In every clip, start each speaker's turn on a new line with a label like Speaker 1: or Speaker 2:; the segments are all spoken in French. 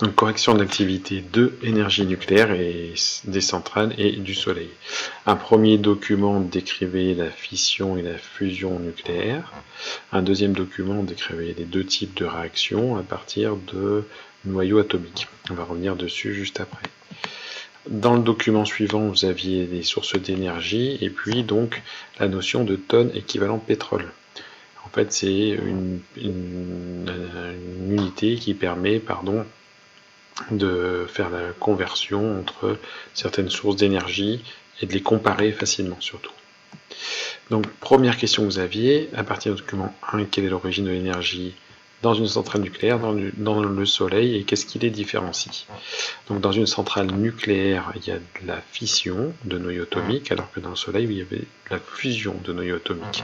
Speaker 1: Donc, correction d'activité de énergie nucléaire et des centrales et du Soleil. Un premier document décrivait la fission et la fusion nucléaire. Un deuxième document décrivait les deux types de réactions à partir de noyaux atomiques. On va revenir dessus juste après. Dans le document suivant, vous aviez les sources d'énergie et puis donc la notion de tonne équivalent pétrole. En fait, c'est une unité qui permet, de faire la conversion entre certaines sources d'énergie et de les comparer facilement surtout. Donc, première question que vous aviez, à partir du document 1, quelle est l'origine de l'énergie dans une centrale nucléaire, dans le Soleil, et qu'est-ce qui les différencie? Donc, dans une centrale nucléaire, il y a de la fission de noyaux atomiques, alors que dans le Soleil, il y avait de la fusion de noyaux atomiques.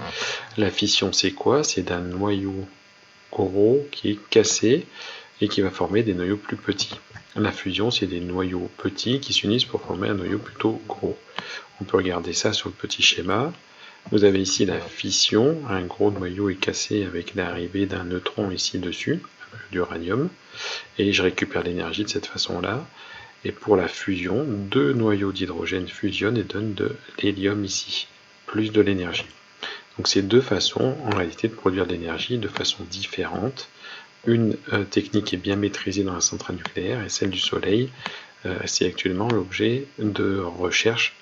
Speaker 1: La fission, c'est quoi? C'est d'un noyau gros qui est cassé et qui va former des noyaux plus petits. La fusion, c'est des noyaux petits qui s'unissent pour former un noyau plutôt gros. On peut regarder ça sur le petit schéma. Vous avez ici la fission, un gros noyau est cassé avec l'arrivée d'un neutron ici dessus, d'uranium, et je récupère l'énergie de cette façon-là. Et pour la fusion, deux noyaux d'hydrogène fusionnent et donnent de l'hélium ici, plus de l'énergie. Donc c'est deux façons en réalité de produire de l'énergie de façon différente. Une technique est bien maîtrisée dans la centrale nucléaire et celle du Soleil, c'est actuellement l'objet de recherche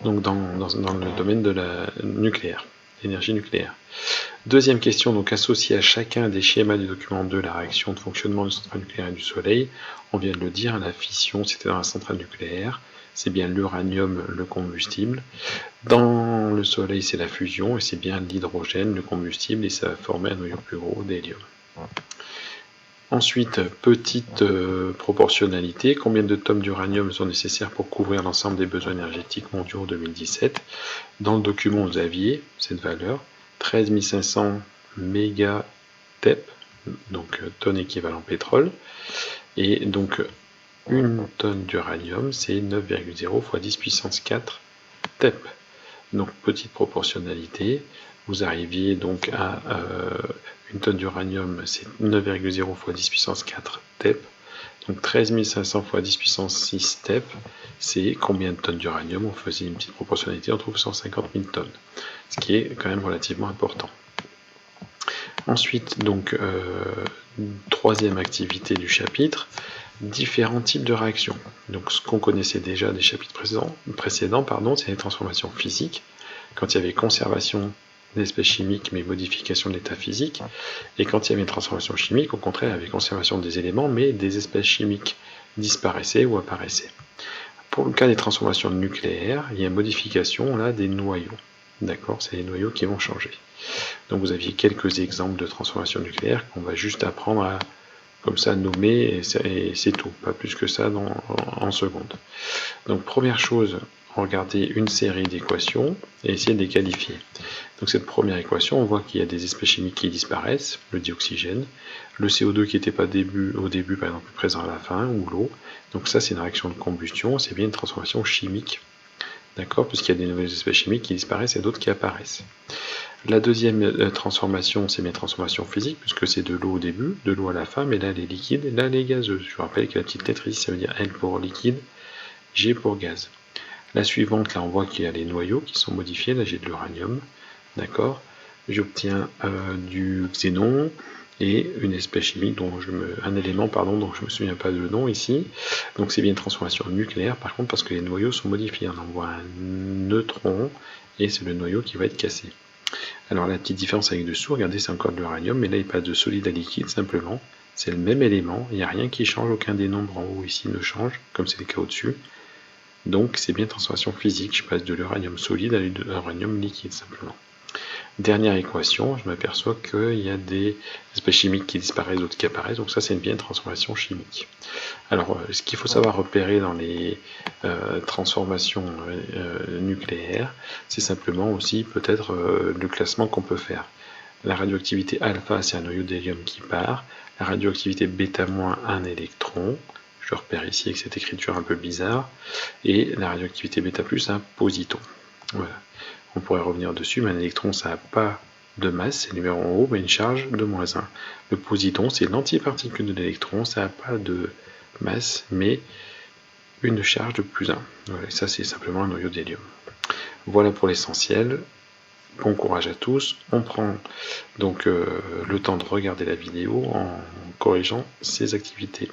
Speaker 1: donc dans le domaine de la nucléaire, l'énergie nucléaire. Deuxième question, donc associée à chacun des schémas du document 2, la réaction de fonctionnement de centrale nucléaire et du Soleil. On vient de le dire, la fission, c'était dans la centrale nucléaire, c'est bien l'uranium, le combustible. Dans le Soleil, c'est la fusion, et c'est bien l'hydrogène, le combustible, et ça va former un noyau plus gros d'hélium. Ensuite, petite proportionnalité, combien de tonnes d'uranium sont nécessaires pour couvrir l'ensemble des besoins énergétiques mondiaux en 2017? Dans le document, vous aviez cette valeur, 13 500 mégatep, donc tonnes équivalent pétrole, et donc une tonne d'uranium, c'est 9,0 fois 10 puissance 4 TEP. Donc petite proportionnalité, vous arriviez donc à une tonne d'uranium, c'est 9,0 fois 10 puissance 4 TEP. Donc 13 500 fois 10 puissance 6 TEP, c'est combien de tonnes d'uranium? On faisait une petite proportionnalité, on trouve 150 000 tonnes, ce qui est quand même relativement important. Ensuite, donc, troisième activité du chapitre, différents types de réactions. Donc, ce qu'on connaissait déjà des chapitres précédents, c'est les transformations physiques, quand il y avait conservation d'espèces chimiques mais modification de l'état physique, et quand il y avait une transformation chimique, au contraire, il y avait conservation des éléments mais des espèces chimiques disparaissaient ou apparaissaient. Pour le cas des transformations nucléaires, il y a une modification là des noyaux. D'accord, c'est les noyaux qui vont changer. Donc vous aviez quelques exemples de transformation nucléaire qu'on va juste apprendre à comme ça nommer et c'est tout, pas plus que ça en secondes. Donc première chose, regardez une série d'équations et essayez de les qualifier. Donc cette première équation, on voit qu'il y a des espèces chimiques qui disparaissent, le dioxygène, le CO2 qui n'était pas au début par exemple présent à la fin, ou l'eau. Donc ça c'est une réaction de combustion, c'est bien une transformation chimique. D'accord, puisqu'il y a des nouvelles espèces chimiques qui disparaissent et d'autres qui apparaissent. La deuxième transformation, c'est bien transformation physique, puisque c'est de l'eau au début, de l'eau à la fin, mais là elle est liquide, et là elle est gazeuse. Je vous rappelle que la petite lettre ici, ça veut dire L pour liquide, G pour gaz. La suivante, là on voit qu'il y a les noyaux qui sont modifiés, là j'ai de l'uranium, d'accord. J'obtiens du xénon et une espèce chimique, un élément dont je ne me souviens pas de nom ici. Donc c'est bien une transformation nucléaire par contre parce que les noyaux sont modifiés. On envoie un neutron et c'est le noyau qui va être cassé. Alors la petite différence avec dessous, regardez c'est encore de l'uranium, mais là il passe de solide à liquide simplement. C'est le même élément, il n'y a rien qui change, aucun des nombres en haut ici ne change, comme c'est le cas au-dessus. Donc c'est bien une transformation physique, je passe de l'uranium solide à l'uranium liquide simplement. Dernière équation, je m'aperçois qu'il y a des espèces chimiques qui disparaissent, d'autres qui apparaissent, donc ça c'est bien une transformation chimique. Alors, ce qu'il faut savoir repérer dans les transformations nucléaires, c'est simplement aussi peut-être le classement qu'on peut faire. La radioactivité alpha, c'est un noyau d'hélium qui part. La radioactivité bêta-, un électron. Je repère ici avec cette écriture un peu bizarre. Et la radioactivité bêta+, un positon. Voilà. On pourrait revenir dessus, mais un électron, ça n'a pas de masse, c'est le numéro en haut, mais une charge de -1. Le positon, c'est l'antiparticule de l'électron, ça n'a pas de masse, mais une charge de +1. Voilà, ça, c'est simplement un noyau d'hélium. Voilà pour l'essentiel. Bon courage à tous. On prend donc le temps de regarder la vidéo en corrigeant ces activités.